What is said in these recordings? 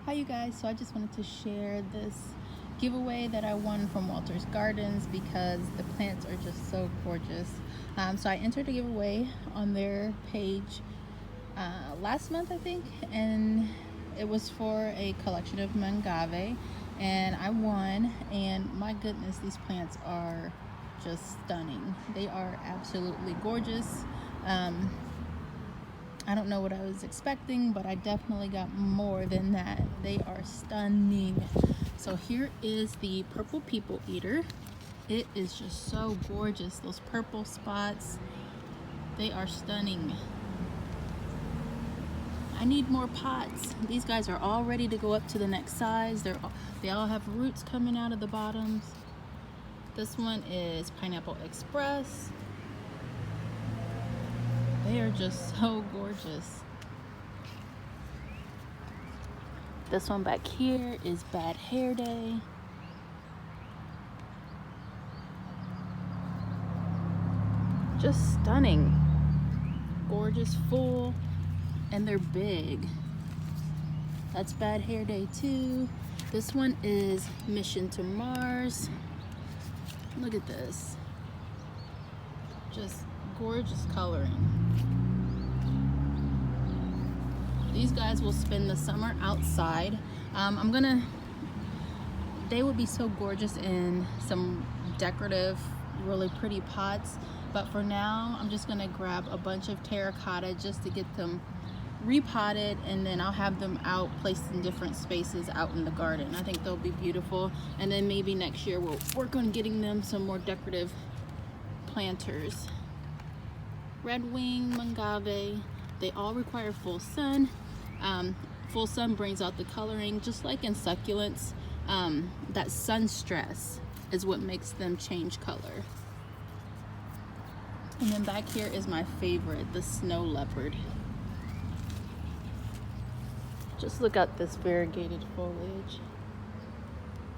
Hi you guys, so I just wanted to share this giveaway that I won from Walter's Gardens because the plants are just so gorgeous. So I entered a giveaway on their page last month, I think, and it was for a collection of MANGAVE, and I won. And my goodness, these plants are just stunning. They are absolutely gorgeous. I don't know what I was expecting, but I definitely got more than that. They are stunning. So here is the purple people eater. It is just so gorgeous. Those purple spots, they are stunning. I need more pots. These guys are all ready to go up to the next size. They all have roots coming out of the bottoms. This one is Pineapple Express. They are just so gorgeous. This one back here is Bad Hair Day. Just stunning. Gorgeous, full, and they're big. That's Bad Hair Day too. This one is Mission to Mars. Look at this. Just gorgeous coloring. These guys will spend the summer outside. They would be so gorgeous in some decorative, really pretty pots. But for now, I'm just gonna grab a bunch of terracotta just to get them repotted, and then I'll have them out, placed in different spaces out in the garden. I think they'll be beautiful. And then maybe next year we'll work on getting them some more decorative planters. Red wing, MANGAVE, they all require full sun. Full sun brings out the coloring, just like in succulents. That sun stress is what makes them change color. And then back here is my favorite, the snow leopard. Just look at this variegated foliage.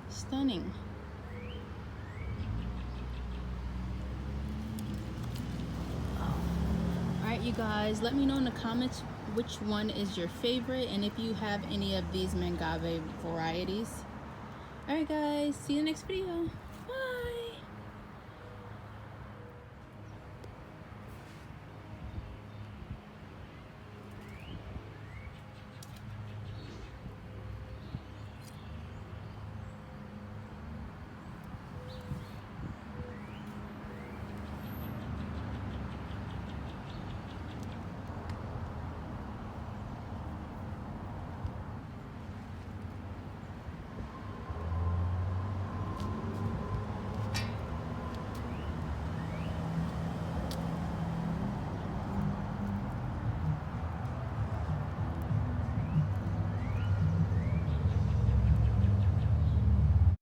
Stunning. Alright you guys, let me know in the comments which one is your favorite and if you have any of these MANGAVE varieties. Alright guys, see you next video.